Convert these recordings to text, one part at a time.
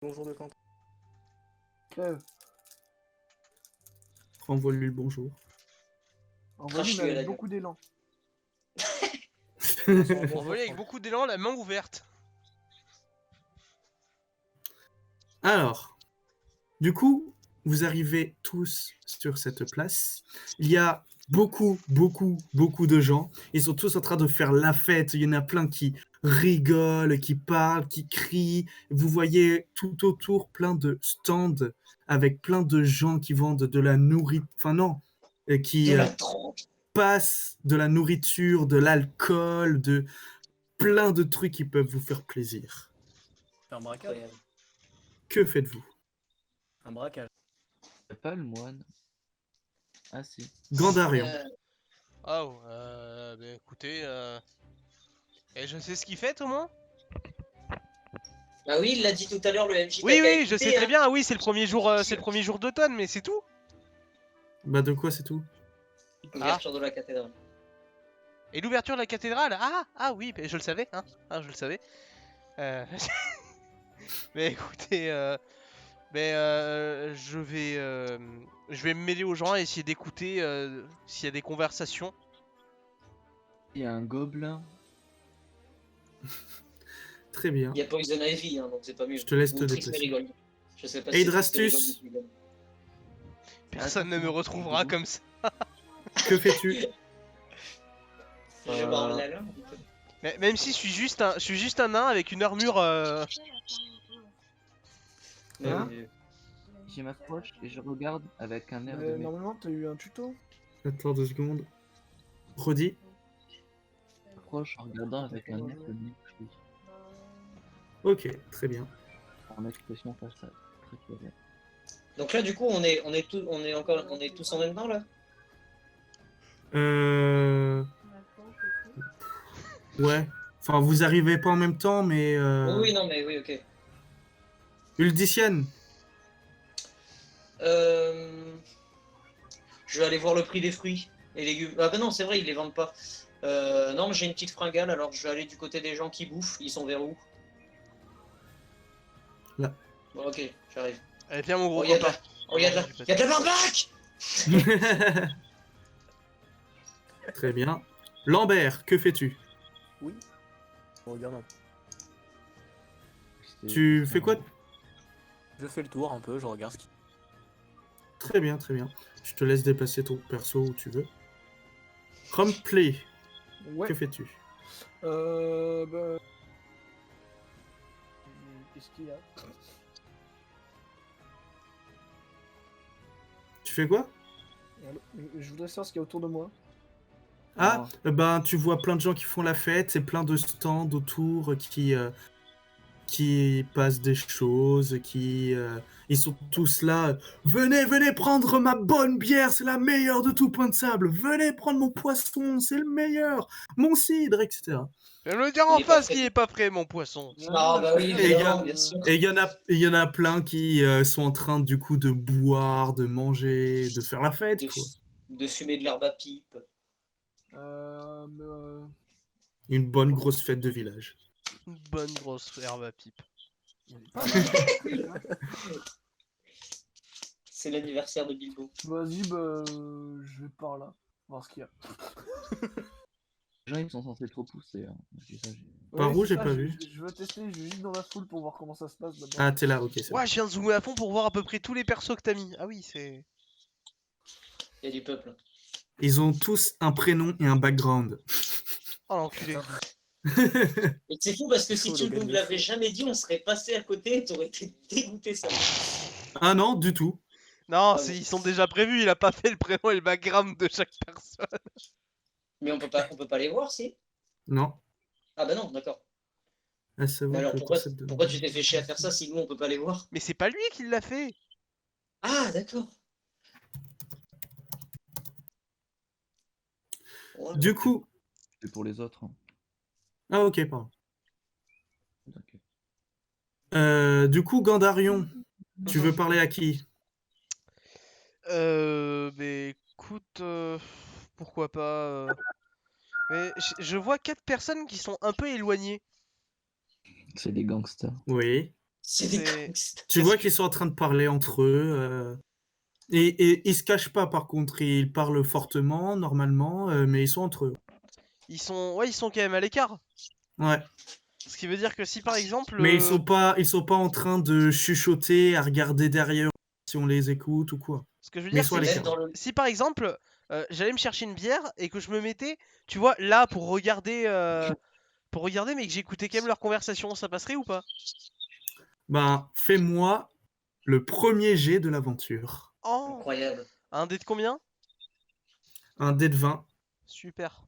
Bonjour de Quentin. Renvoie-lui le bonjour. Envoie-lui Crache-lui à la avec gueule. beaucoup d'élan. Envoyé avec beaucoup d'élan, la main ouverte. Alors, du coup, vous arrivez tous sur cette place. Il y a beaucoup de gens. Ils sont tous en train de faire la fête. Il y en a plein qui rigolent, qui parlent, qui crient. Vous voyez tout autour plein de stands avec plein de gens qui vendent de la nourriture. Enfin non, qui De la drogue. passent de la nourriture, de l'alcool, de plein de trucs qui peuvent vous faire plaisir. C'est un braquage. Incroyable. Que faites-vous? Un braquage. Pas le moine. Ah si. Gandarion. Oh, écoutez, et je sais ce qu'il fait au moins. Bah oui, il l'a dit tout à l'heure, le MJ. Oui, t'as qu'à oui, je sais écouter, très hein. bien. Oui, c'est le premier jour d'automne, mais c'est tout. Bah de quoi c'est tout? Ouverture de la cathédrale. Et l'ouverture de la cathédrale. Ah oui, je le savais, hein. Ah, je le savais. Euh, Mais écoutez, je vais me mêler aux gens et essayer d'écouter s'il y a des conversations. Il y a un gobelin. Très bien. Il y a Poison Ivy, hein, donc c'est pas mieux. Je te laisse Ou te Trix déplacer. Merigold. Je sais pas Et si c'est Trix Hydrastus. Merigold depuis le début. Personne ne me retrouvera comme ça. Que fais-tu? Je vais boire la langue. Mais même si je suis juste un nain avec une armure. Hein Je m'approche et je regarde avec un air de mépris. Normalement, t'as eu un tuto. Attends 2 secondes. Redis. Je m'approche en regardant avec un air de mépris. Ok, très bien. En expression faciale. Très claire. Donc là, du coup, on est tous en même temps là. Ouais. Enfin, vous arrivez pas en même temps, mais... Oui, non, mais oui, ok. Uldicienne. Je vais aller voir le prix des fruits et légumes. Ah bah non, c'est vrai, ils les vendent pas. Non, mais j'ai une petite fringale, alors je vais aller du côté des gens qui bouffent. Ils sont vers où? Là. Bon, ok, j'arrive. Allez, viens mon gros Oh, il y a de copain. la... Oh, il y a de la barbac. Très bien. Lambert, que fais-tu? Oui. Regarde. Tu fais quoi? Je fais le tour un peu, je regarde ce qui. Très bien, très bien. Je te laisse déplacer ton perso où tu veux. Rumpley, Ouais. que fais-tu? Bah... Qu'est-ce qu'il y a? Tu fais quoi? Allô, je voudrais savoir ce qu'il y a autour de moi. Ah, ben tu vois plein de gens qui font la fête, c'est plein de stands autour qui passent des choses, ils sont tous là. Venez prendre ma bonne bière, c'est la meilleure de tout Point de Sable. Venez prendre mon poisson, c'est le meilleur. Mon cidre, etc. Je vais me le dire en Il est pas face prêt. qu'il est pas prêt, mon poisson. Ah bah oui, Et évidemment, bien sûr. Et il y en a plein qui sont en train du coup de boire, de manger, de faire la fête, quoi. De fumer de l'herbe à pipe. Une bonne grosse fête de village. Une bonne grosse herbe à pipe. C'est l'anniversaire de Bilbo. Vas-y, bah... je vais par là. Voir ce qu'il y a. Les gens ils sont censés trop pousser. Hein. Par où, c'est j'ai ça, pas vu. Je veux tester, je vais juste dans la foule pour voir comment ça se passe d'abord. Ah, t'es là, ok, c'est Ouais, bon. je viens de zoomer à fond pour voir à peu près tous les persos que t'as mis. Ah oui, c'est. Il y a du peuple. Ils ont tous un prénom et un background. Oh l'enculé. Et c'est fou parce que si Chaud, tu le ne gars nous de l'avais jamais dit, on serait passé à côté et t'aurais été dégoûté ça. Ah non, du tout. Non, Ah, ils sont déjà prévus, il a pas fait le prénom et le background de chaque personne. Mais on peut pas les voir, si? Non. Ah bah non, d'accord. À Mais savoir alors que le pourquoi concept de... tu t'es fait chier à faire ça si nous on peut pas les voir? Mais c'est pas lui qui l'a fait. Ah d'accord. Ouais. Du coup... C'est pour les autres. Hein. Ah ok, pardon. Ok. Du coup, Gandarion, tu veux parler à qui? Mais écoute, pourquoi pas. Mais je vois 4 personnes qui sont un peu éloignées. C'est des gangsters. Oui. C'est des C'est- gangsters. Tu vois qu'ils sont en train de parler entre eux. Et ils se cachent pas, par contre. Ils parlent fortement, normalement, mais ils sont entre eux. Ils sont quand même à l'écart. Ouais. Ce qui veut dire que si par exemple. Mais ils sont pas en train de chuchoter, à regarder derrière si on les écoute ou quoi. Ce que je veux Mais dire, ils sont à c'est que l'écart. Dans le... si par exemple, j'allais me chercher une bière et que je me mettais, tu vois, là pour regarder, mais que j'écoutais quand même leur conversation, ça passerait ou pas? Ben, fais-moi le premier jet de l'aventure. Oh, Incroyable. un dé de combien? Un dé de 20. Super.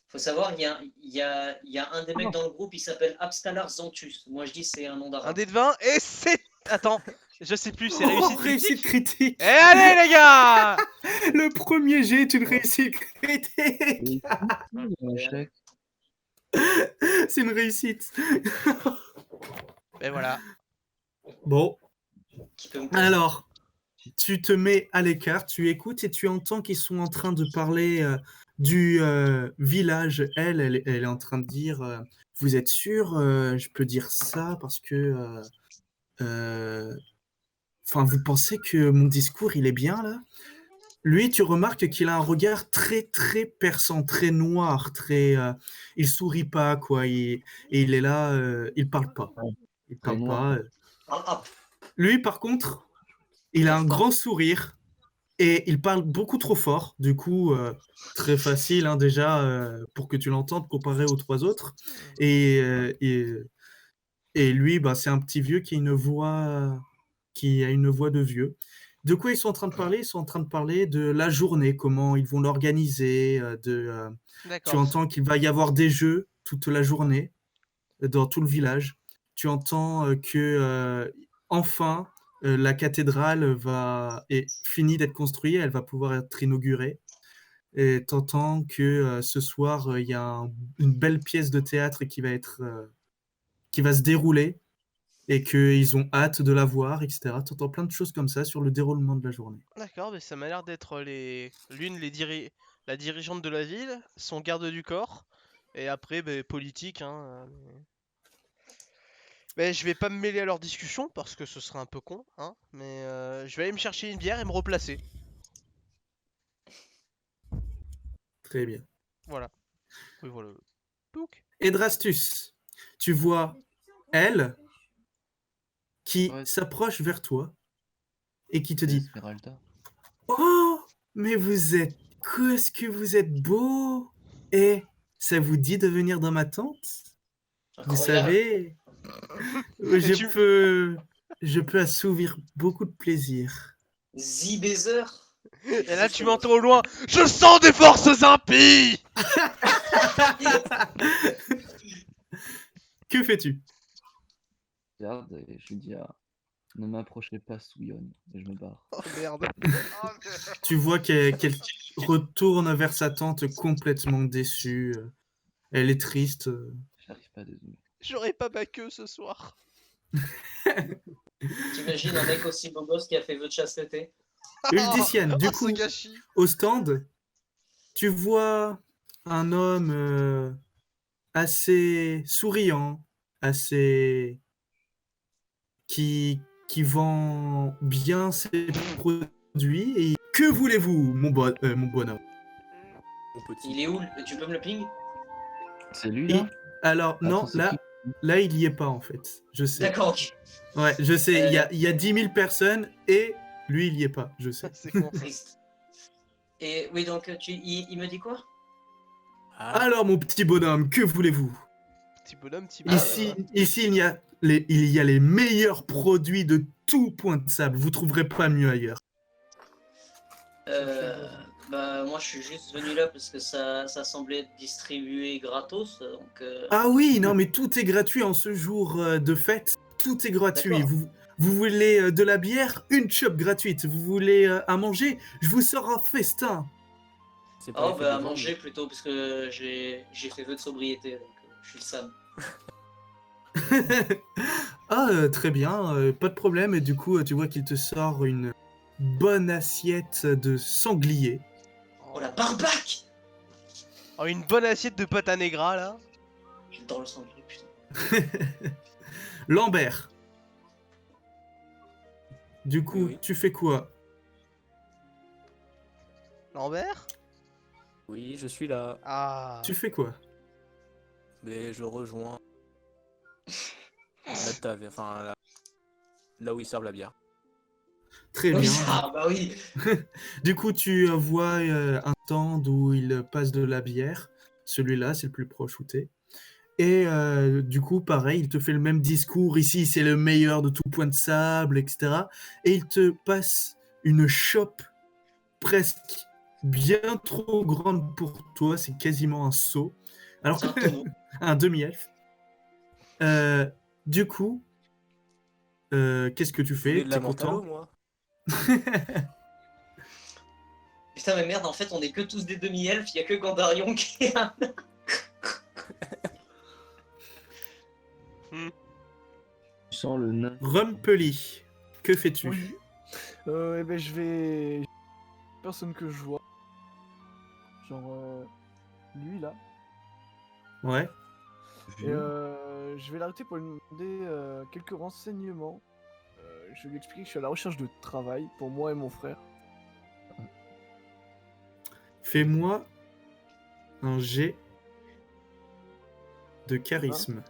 Faut savoir, il y a un des mecs dans le groupe, il s'appelle Abstalar Zantus. Moi, je dis c'est un nom Un d'arabe. dé de 20 et c'est. Attends, je sais plus, c'est Oh, réussite réussite critique. critique. Et allez les gars! Le premier jet est une réussite critique. Un échec. C'est une réussite. Et voilà. Bon, Qui peut me alors, tu te mets à l'écart, tu écoutes et tu entends qu'ils sont en train de parler du village. Elle est en train de dire vous êtes sûr je peux dire ça parce que enfin vous pensez que mon discours il est bien là? Lui, tu remarques qu'il a un regard très très perçant, très noir, très il sourit pas quoi, et il est là, il parle pas. Il Très parle noir. pas. Ah, Lui par contre, il a un grand sourire et il parle beaucoup trop fort. Du coup, très facile hein, déjà pour que tu l'entendes comparé aux trois autres. Et lui, bah, c'est un petit vieux qui a une voix de vieux. De quoi ils sont en train de parler? Ils sont en train de parler de la journée, comment ils vont l'organiser. Tu D'accord. entends qu'il va y avoir des jeux toute la journée dans tout le village. Tu entends que enfin la cathédrale est finie d'être construite, elle va pouvoir être inaugurée. Et tu entends que ce soir il y a une belle pièce de théâtre qui va se dérouler et qu'ils ont hâte de la voir, etc. Tu entends plein de choses comme ça sur le déroulement de la journée. D'accord, mais ça m'a l'air d'être la dirigeante de la ville, son garde du corps, et après, politique, hein. Mais je vais pas me mêler à leur discussion parce que ce serait un peu con, hein. Mais je vais aller me chercher une bière et me replacer. Très bien. Voilà. Oui, voilà. Pouc. Edrastus, tu vois elle qui Ouais. s'approche vers toi et qui te C'est dit Esmeralda. Oh, mais qu'est-ce que vous êtes beau! Et ça vous dit de venir dans ma tente? Vous incroyable. savez, je peux assouvir beaucoup de plaisir. Z-Baiser. Et là, tu m'entends au loin. Je sens des forces impies! Que fais-tu? Regarde, et je lui dis ne m'approchez pas, Souillonne. Et je me barre. Oh merde. Tu vois qu'elle retourne vers sa tante complètement déçue. Elle est triste. J'arrive pas, désolé. J'aurais pas ma queue ce soir. T'imagines un mec aussi beau gosse qui a fait vœu de chasteté? Ulticienne, du Oh, coup, ce gâchis. au stand, tu vois un homme assez souriant, assez qui vend bien ses produits. Et que voulez-vous, mon bonhomme? Mon petit. Il est où? Tu peux me le ping? C'est lui, Et là? alors, non, Attends, c'est là, qui là, il y est pas en fait. Je sais. D'accord, ok. Ouais, je sais. Il y a 10 000 personnes et lui, il y est pas. Je sais. C'est con. Ça. Triste. Et oui, donc il me dit quoi? Ah, Alors, mon petit bonhomme, que voulez-vous? Petit bonhomme, petit Ici, il y a les meilleurs produits de tout Point de Sable. Vous trouverez pas mieux ailleurs. Bah moi je suis juste venu là parce que ça semblait être distribué gratos, donc Ah oui, non, mais tout est gratuit en ce jour de fête. Tout est gratuit. D'accord. Vous voulez de la bière? Une chope gratuite. Vous voulez à manger? Je vous sors un festin. c'est pas Oh les fêtes bah à de manger vendre. plutôt parce que j'ai fait vœu de sobriété, donc je suis le Sam. Ah, très bien, pas de problème. Et du coup, tu vois qu'il te sort une bonne assiette de sanglier. Oh la barbaque! Oh, une bonne assiette de pâte à negra là. J'adore le sanglier, putain. Lambert. Du coup, Oui. tu fais quoi? Lambert? Oui, je suis là. Ah. Tu fais quoi? Mais je rejoins la taverne, enfin là où ils servent la bière. Très Oui, bien. ah, bah oui. Du coup, tu vois un stand où il passe de la bière. Celui-là, c'est le plus proche où t'es. Et du coup, pareil, il te fait le même discours. Ici, c'est le meilleur de tout Point de Sable, etc. Et il te passe une chope presque bien trop grande pour toi. C'est quasiment un seau. Alors, C'est un tonneau. un demi-elfe. Du coup, qu'est-ce que tu Je voulais fais? de T'es la menthe à l'eau, content? moi. Putain, mais merde, en fait, on est que tous des demi-elfes, il y a que Gandarion qui est un... Tu sens le nain. Rumpeli, que fais-tu? Oui. Eh ben, je vais. Personne que je vois. Genre. Lui là. Ouais. Et je vais l'arrêter pour lui demander quelques renseignements. Je vais lui expliquer que je suis à la recherche de travail pour moi et mon frère. Fais-moi un jet de charisme.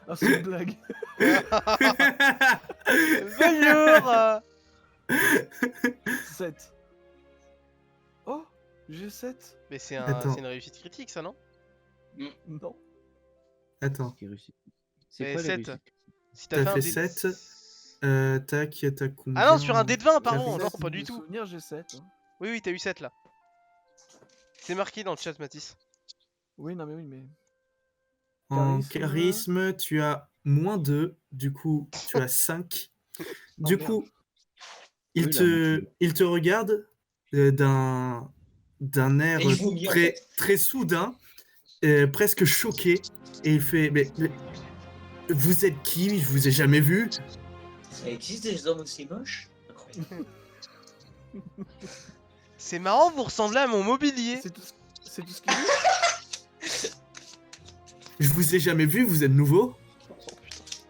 Ah, c'est une blague. Bonjour. 7. Oh, j'ai 7. Mais c'est Attends. une réussite critique, ça, non? Non. Attends, Qui réussit. Mais C'est quoi les 7. réussites? Si t'as t'as fait fait un dé... 7. Tac, t'as combien? Ah non, sur un dé de 20, pardon. Charisme. Non, Sept, pas de du tout. souvenir, j'ai 7. Hein. Oui, oui, t'as eu 7 là. C'est marqué dans le chat, Mathis. Oui, non, mais oui, mais. En Charisme. charisme, tu as -2, du coup, tu as 5. Du merde. coup, Oui, là, il te regarde d'un air Et il vomit, en très, fait. très soudain, presque choqué, et il fait mais vous êtes qui? Je vous ai jamais vu. Ça existe des hommes aussi moches? Incroyable. C'est marrant, vous ressemblez à mon mobilier. C'est tout ce qu'il dit. Je vous ai jamais vu, vous êtes nouveau.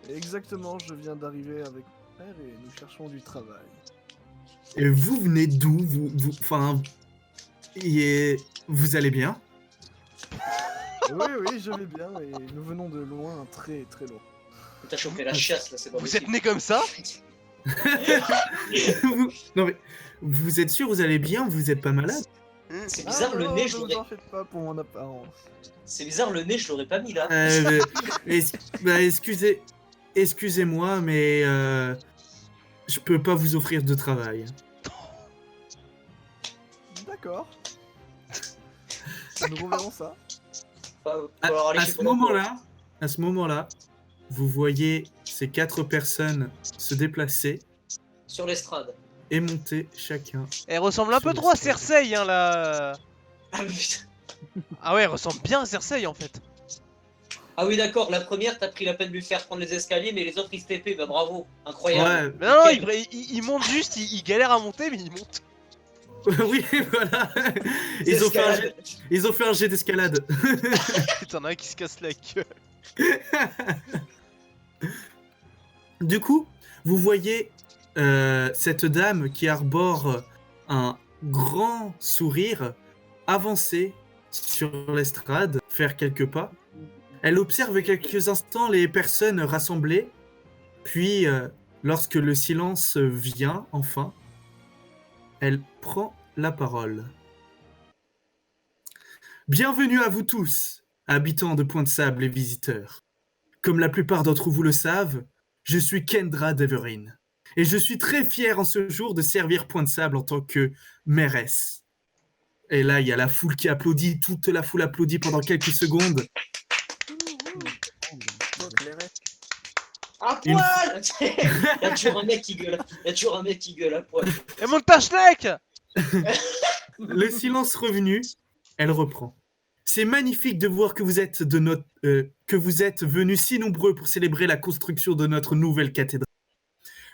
Exactement, je viens d'arriver avec mon frère et nous cherchons du travail. Et vous venez d'où? Enfin, vous allez bien? Oui, je vais bien et nous venons de loin, très très loin. T'as chopé la chasse, là, c'est pas Vous possible. êtes né comme ça? Non mais, vous êtes sûr, vous allez bien? Vous êtes pas malade? C'est bizarre, le non, nez, ne je vous l'aurais... en faites pas pour mon apparence. C'est bizarre, le nez, je l'aurais pas mis, là. Excusez-moi, mais je peux pas vous offrir de travail. D'accord. Nous reverrons ça. Faut alors aller À chez ce Pôle emploi. moment-là, vous voyez ces 4 personnes se déplacer Sur l'estrade. et monter chacun. Elle ressemble un peu Sur trop à l'estrade. Cersei, hein, là. Ah, putain. Ah ouais, elle ressemble bien à Cersei, en fait. Ah oui, d'accord, la première, t'as pris la peine de lui faire prendre les escaliers, mais les autres, ils se TP, bah bravo, incroyable. Ouais, Mais non, Nickel. il monte juste, il galère à monter, mais il monte. oui, voilà. Les escalades. Ils ont fait un jet d'escalade. T'en as un qui se casse la gueule. Du coup, vous voyez cette dame qui arbore un grand sourire avancer sur l'estrade, faire quelques pas. Elle observe quelques instants les personnes rassemblées, puis, lorsque le silence vient enfin, elle prend la parole. Bienvenue à vous tous, habitants de Point de Sable et visiteurs. Comme la plupart d'entre vous le savent, je suis Kendra Deverin, et je suis très fier en ce jour de servir Point de Sable en tant que mairesse. Et là, il y a la foule qui applaudit, toute la foule applaudit pendant quelques secondes. À Une- poil. Il y a toujours un mec qui gueule. Il y a toujours un mec qui gueule à poil. Et monte ta schneck. Le silence revenu, elle reprend. C'est magnifique de voir que vous êtes venus si nombreux pour célébrer la construction de notre nouvelle cathédrale.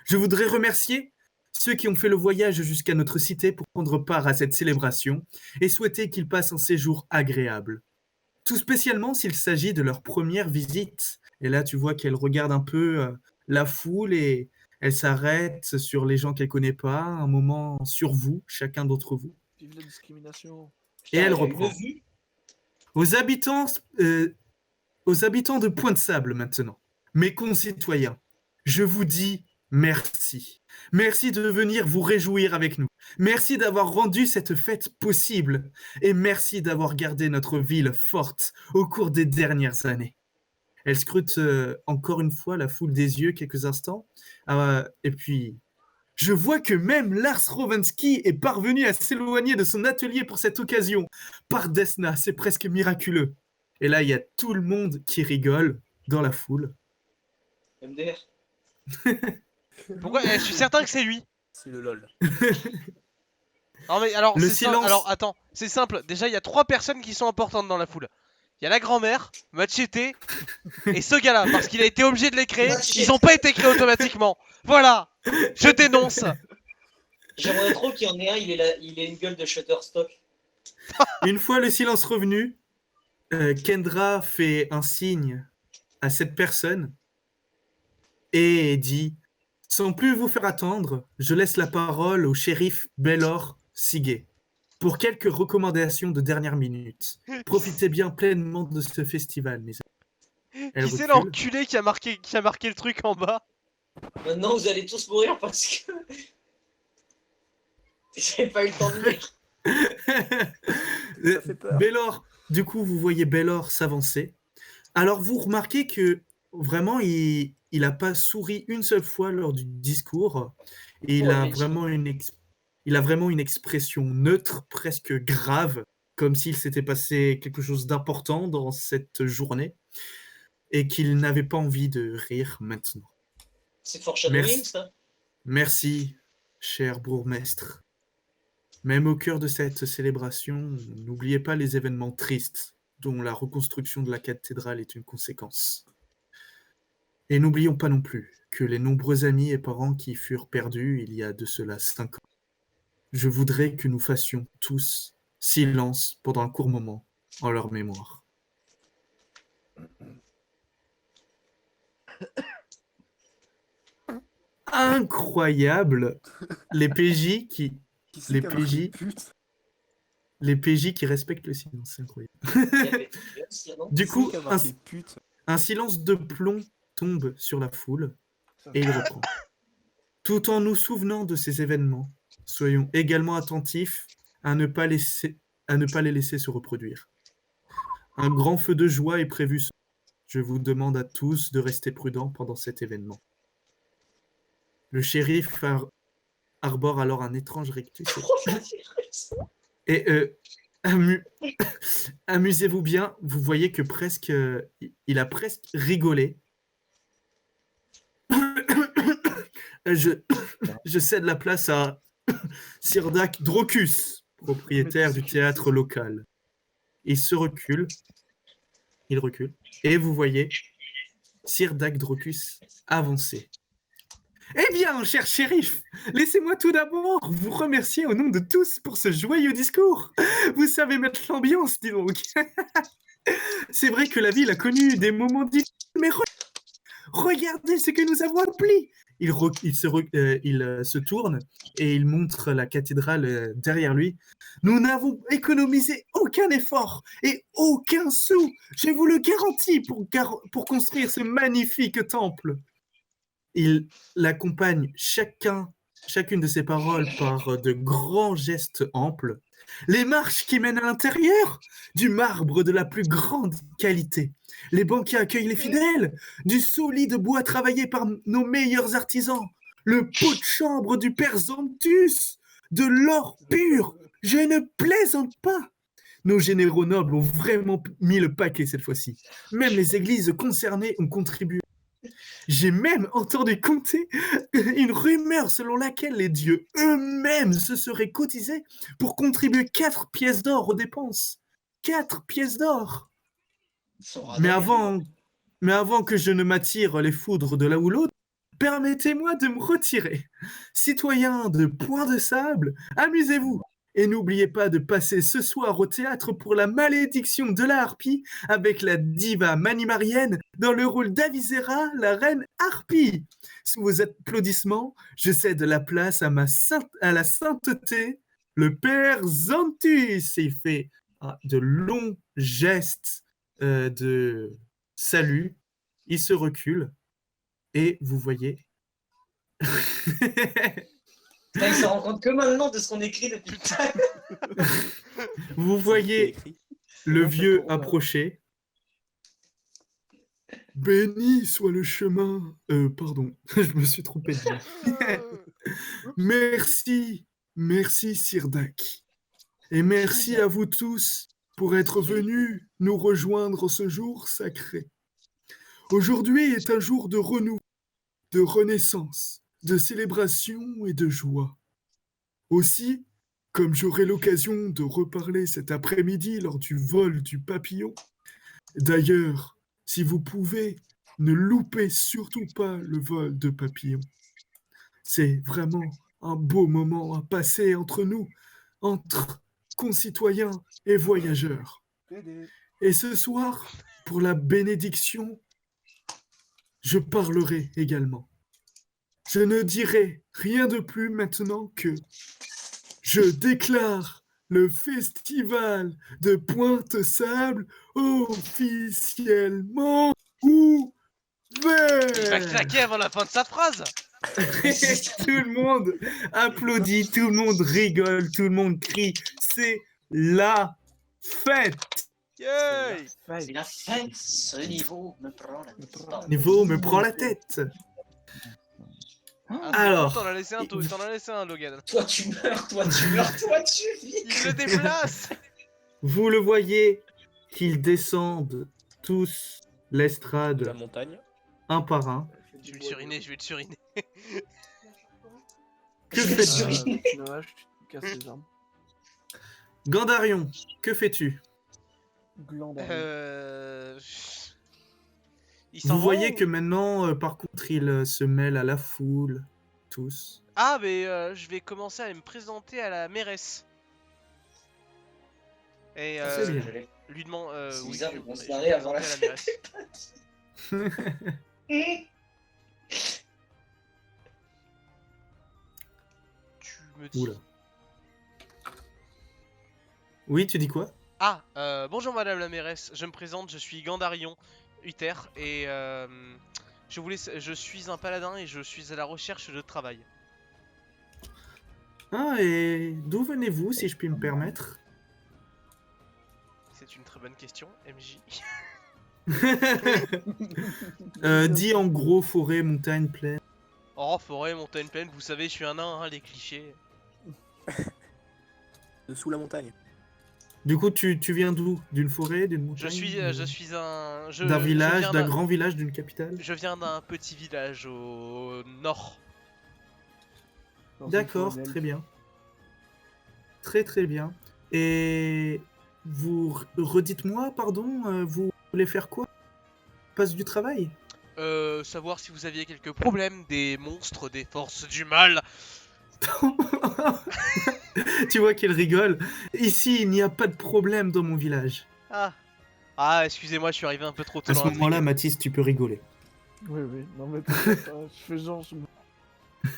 Je voudrais remercier ceux qui ont fait le voyage jusqu'à notre cité pour prendre part à cette célébration et souhaiter qu'ils passent un séjour agréable. Tout spécialement s'il s'agit de leur première visite Et là, tu vois qu'elle regarde un peu la foule et elle s'arrête sur les gens qu'elle connaît pas, un moment sur vous, chacun d'entre vous. Vive la discrimination. Et elle Putain, a reprend. une vue. Aux habitants, aux habitants de Pointe-Sable maintenant, mes concitoyens, je vous dis merci. Merci de venir vous réjouir avec nous. Merci d'avoir rendu cette fête possible. Et merci d'avoir gardé notre ville forte au cours des dernières années. Elle scrute encore une fois la foule des yeux quelques instants. Et puis, je vois que même Lars Rovensky est parvenu à s'éloigner de son atelier pour cette occasion. Par Desna, c'est presque miraculeux. Et là, il y a tout le monde qui rigole dans la foule. MDR. Pourquoi Je suis certain que c'est lui. C'est le lol. Non mais alors, Le c'est simple. silence. Alors attends, c'est simple. Déjà, il y a 3 personnes qui sont importantes dans la foule. Il y a la grand-mère, Machete et ce gars-là, parce qu'il a été obligé de les créer. Machete. Ils ont pas été créés automatiquement. Voilà. Je dénonce. J'aimerais trop qu'il y en ait un, il ait une gueule de Shutterstock. Une fois le silence revenu, Kendra fait un signe à cette personne et dit « Sans plus vous faire attendre, je laisse la parole au shérif Baylor Siguet pour quelques recommandations de dernière minute. Profitez bien pleinement de ce festival, mes amis. » Elle Qui c'est recule. l'enculé qui a marqué le truc en bas? Maintenant, vous allez tous mourir parce que. J'ai pas eu le temps de lire. Ça fait peur. Baylor, du coup, vous voyez Baylor s'avancer. Alors, vous remarquez que vraiment, il n'a pas souri une seule fois lors du discours. Et il Oh, a mais vraiment une expression neutre, presque grave, comme s'il s'était passé quelque chose d'important dans cette journée et qu'il n'avait pas envie de rire maintenant. C'est foreshadowing, Merci. ça. Merci, cher bourgmestre. Même au cœur de cette célébration, n'oubliez pas les événements tristes dont la reconstruction de la cathédrale est une conséquence. Et n'oublions pas non plus que les nombreux amis et parents qui furent perdus il y a de cela 5 ans. Je voudrais que nous fassions tous silence pendant un court moment en leur mémoire. Incroyable, les PJ qui Qui c'est Les qui a marqué PJ. pute les PJ qui respectent le silence, c'est incroyable. Il y avait aussi, non Du Qui coup, c'est qui a marqué pute un silence de plomb tombe sur la foule et il reprend. Tout en nous souvenant de ces événements, soyons également attentifs à ne pas les laisser se reproduire. Un grand feu de joie est prévu. Je vous demande à tous de rester prudents pendant cet événement. Le shérif arbore alors un étrange rictus. Et amusez-vous bien, vous voyez que presque, il a presque rigolé. Je cède la place à Sirdak Drocus, propriétaire du théâtre local. Il recule, et vous voyez Sirdak Drocus avancer. Eh bien, cher shérif, laissez-moi tout d'abord vous remercier au nom de tous pour ce joyeux discours. Vous savez mettre l'ambiance, dis donc. C'est vrai que la ville a connu des moments difficiles, mais regardez ce que nous avons accompli. Il se tourne et il montre la cathédrale derrière lui. Nous n'avons économisé aucun effort et aucun sou, je vous le garantis, pour construire ce magnifique temple. Il l'accompagne chacune de ses paroles par de grands gestes amples. Les marches qui mènent à l'intérieur, du marbre de la plus grande qualité. Les bancs qui accueillent les fidèles, du solide bois travaillé par nos meilleurs artisans. Le pot de chambre du père Zantus, de l'or pur. Je ne plaisante pas. Nos généraux nobles ont vraiment mis le paquet cette fois-ci. Même les églises concernées ont contribué. J'ai même entendu compter une rumeur selon laquelle les dieux eux-mêmes se seraient cotisés pour contribuer 4 pièces d'or aux dépenses. 4 pièces d'or. Mais avant que je ne m'attire les foudres de l'un ou l'autre, permettez-moi de me retirer. Citoyens de Point de Sable, amusez-vous. Et n'oubliez pas de passer ce soir au théâtre pour la malédiction de la harpie avec la diva manimarienne dans le rôle d'Avisera, la reine harpie. Sous vos applaudissements, je cède la place à la sainteté, le père Xanthus. Et il fait de longs gestes de salut. Il se recule et vous voyez... Putain, il se rend compte que maintenant de ce qu'on écrit depuis tout à l'heure. Vous voyez le vieux approcher. Béni soit le chemin. Pardon, je me suis trompé de nom. Merci Sirdak. Et merci à vous tous pour être venus nous rejoindre ce jour sacré. Aujourd'hui est un jour de renouveau, de renaissance, de célébration et de joie. Aussi, comme j'aurai l'occasion de reparler cet après-midi lors du vol du papillon, d'ailleurs, si vous pouvez, ne loupez surtout pas le vol de papillon. C'est vraiment un beau moment à passer entre nous, entre concitoyens et voyageurs. Et ce soir, pour la bénédiction, je parlerai également. Je ne dirai rien de plus maintenant que je déclare le festival de Pointe-Sable officiellement ouvert. Il va claquer avant la fin de sa phrase. Tout le monde applaudit, tout le monde rigole, tout le monde crie. C'est la fête. Yay! C'est la fête, ce niveau me prend la tête. Niveau me prend la tête. Ah, Alors, t'en as laissé un, Logan. Toi tu meurs, toi tu meurs, toi tu vis. Il se déplace. vous le voyez qu'ils descendent tous De la l'estrade montagne. un par un. Je vais le suriner, je vais le suriner. Que fais-tu Dommage, tu te casses les jambes. Gandarion, que fais-tu? Il s'en Vous voyez vont que ou- maintenant, par contre, ils se mêlent à la foule, tous. Ah, mais je vais commencer à me présenter à la mairesse. Et C'est bien. lui demander. C'est oui, bizarre de je vais considérer me avant la présenter à mairesse. Tu me dis. Oula. Oui, tu dis quoi? Ah, bonjour madame la mairesse, je me présente, je suis Gandarion Uther et je suis un paladin et je suis à la recherche de travail. Ah, et d'où venez-vous, si je puis me permettre? C'est une très bonne question, MJ. Dis en gros forêt, montagne, plaine. Oh, forêt, montagne, plaine, vous savez, je suis un nain, hein, les clichés. Dessous la montagne. Du coup, tu viens d'où? D'une forêt, d'une montagne? Je suis un... D'un village, viens d'un grand village, d'une capitale? Je viens d'un petit village au nord. D'accord, très bien. Très très bien. Et vous redites-moi, pardon, vous voulez faire quoi? Passe du travail? Savoir si vous aviez quelques problèmes, des monstres, des forces du mal. Tu vois qu'il rigole. Ici, il n'y a pas de problème dans mon village. Ah, excusez-moi, je suis arrivé un peu trop tôt À dans ce l'intrigue. moment-là, Mathis, tu peux rigoler. Oui, non mais t'inquiète pas, je fais genre... Je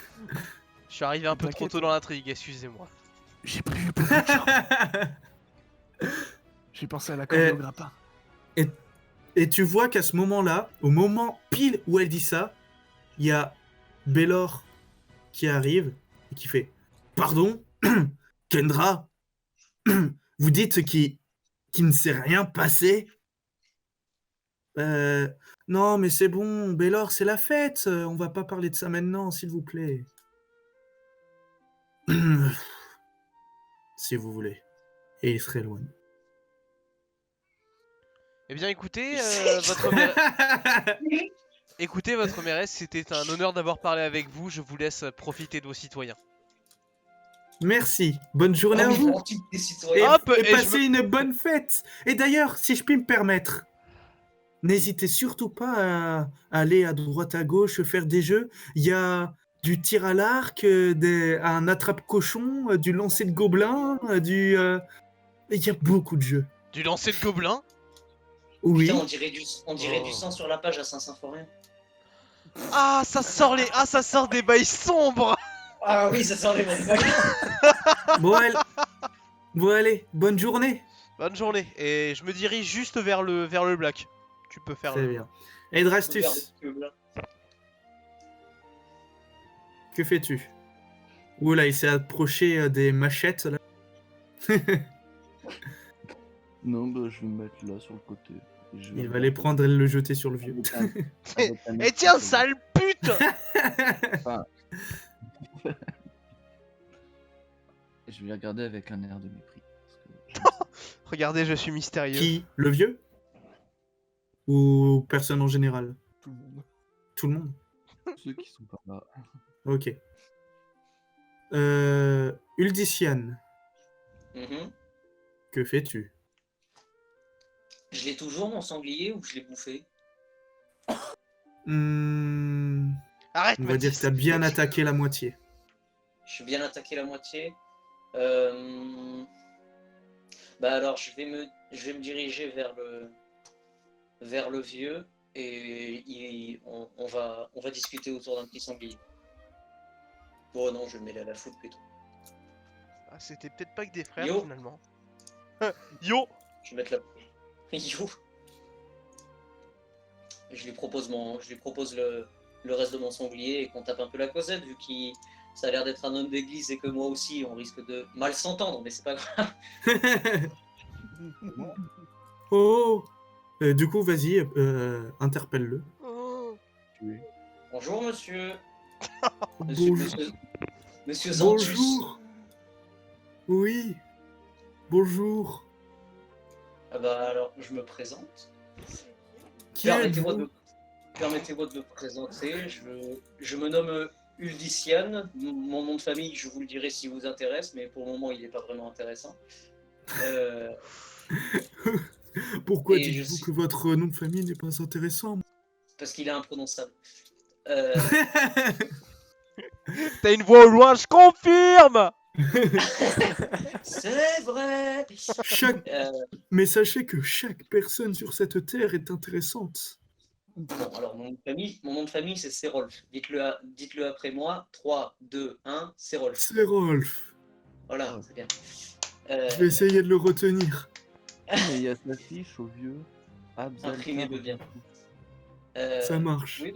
suis arrivé un peu trop T'inquiète. tôt dans l'intrigue, excusez-moi. J'ai prévu beaucoup de gens. J'ai pensé à la corde au grappin. Et tu vois qu'à ce moment-là, au moment pile où elle dit ça, il y a Bélor qui arrive et qui fait « Pardon, Kendra, vous dites qu'il ne s'est rien passé ?» Non, mais c'est bon, Bélor, c'est la fête. On va pas parler de ça maintenant, s'il vous plaît. Si vous voulez. Et il se rééloigne. Eh bien, écoutez, écoutez, votre mairesse, c'était un honneur d'avoir parlé avec vous. Je vous laisse profiter de vos citoyens. Merci. Bonne journée Ah à oui, vous. pour tous les Et, citoyens. Hop, et et je passez une bonne fête. Et d'ailleurs, si je puis me permettre, n'hésitez surtout pas à aller à droite à gauche, faire des jeux. Il y a du tir à l'arc, un attrape-cochon, du lancer de gobelin, il y a beaucoup de jeux. Du lancer de gobelin. Oui. Putain, on dirait Oh. du sang sur la page à Saint-Symphorien. Ah, ça sort des bails sombres. Ah oui, ça sort les bonnes vagues. Bon, allez, bonne journée. Bonne journée. Et je me dirige juste vers le black. Tu peux faire Très le... bien. Edrastus, que fais-tu? Oula, il s'est approché des machettes là. Non, bah, je vais me mettre là sur le côté. Et je Il va regarder les prendre et le jeter sur le vieux. avec un air Eh tiens, très sale pute. Et je vais les regarder avec un air de mépris. Regardez, je suis mystérieux. Qui? Le vieux? Ou personne en général? Tout le monde. Tout le monde? Ceux qui sont pas là. Ok. Uldician, Mhm. que fais-tu? Je l'ai toujours mon sanglier ou je l'ai bouffé? Arrête, On va dire que Mathis. t'as bien attaqué la moitié. Je suis bien attaqué la moitié. Bah alors je vais me diriger vers le vieux et on va discuter autour d'un petit sanglier. Oh non, je vais me mêler à la foule plutôt. Ah, c'était peut-être pas que des frères Yo. finalement. Yo. Je vais mettre la. Yo. Je lui propose le reste de mon sanglier et qu'on tape un peu la causette vu qu'il ça a l'air d'être un homme d'église et que moi aussi on risque de mal s'entendre, mais c'est pas grave. Oh! Du coup, vas-y, interpelle-le. Oh. Bonjour monsieur. Bonjour. Monsieur Zantus. Bonjour. Oui. Bonjour. Ah bah alors je me présente. Qui Permettez-moi êtes-vous? de me présenter. Je me nomme Uldician. Mon nom de famille, je vous le dirai si vous intéresse, mais pour le moment, il n'est pas vraiment intéressant. Pourquoi Et je dites-vous suis- que votre nom de famille n'est pas intéressant? Parce qu'il est imprononçable. T'as une voix au loin, je confirme. C'est vrai. Chaque... Euh, Mais sachez que chaque personne sur cette terre est intéressante. bon, alors mon nom de famille, c'est Serolf. Dites-le après moi. 3, 2, 1, Serolf. C'est Rolf. Voilà, c'est bien. Je vais essayer de le retenir. Mais il y a sa fiche au vieux. Imprimez-le bien. Ça marche. Oui,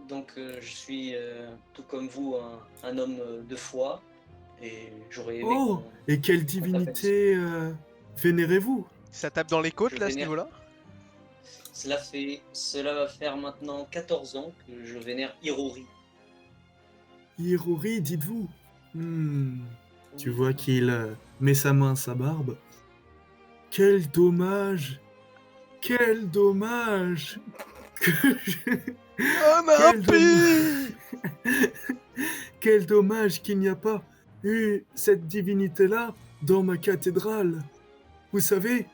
donc je suis, tout comme vous, un homme de foi. Et j'aurais aimé Oh! Et quelle divinité vénérez-vous? Ça tape dans les côtes Je là à ce vénère. niveau-là. Cela va faire maintenant 14 ans que je vénère Hirori. Hirori, dites-vous. Tu vois qu'il met sa main à sa barbe. Quel dommage! Quel dommage! Que Un Quel impie. Quel dommage qu'il n'y a pas eu cette divinité-là dans ma cathédrale. Vous savez,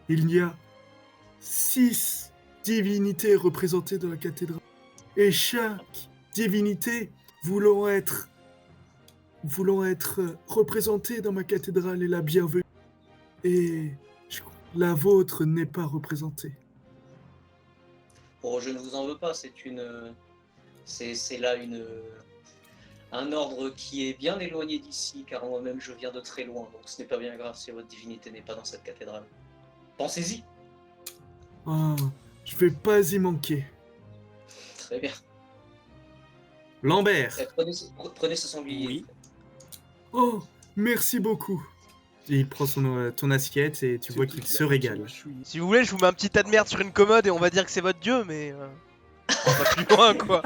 il y a 6 divinités représentées dans la cathédrale. Et chaque divinité voulant être représentée dans ma cathédrale est la bienvenue. Et la vôtre n'est pas représentée. Oh, je ne vous en veux pas, c'est là un ordre qui est bien éloigné d'ici, car moi-même je viens de très loin, donc ce n'est pas bien grave si votre divinité n'est pas dans cette cathédrale. Pensez-y. Ah, je vais pas y manquer. Très bien. Lambert. Eh, prenez ce sanglier. Oui. Oh, merci beaucoup. Il prend ton assiette et tu vois qu'il se régale. Si vous voulez, je vous mets un petit tas de merde sur une commode et on va dire que c'est votre dieu, mais pas plus loin quoi.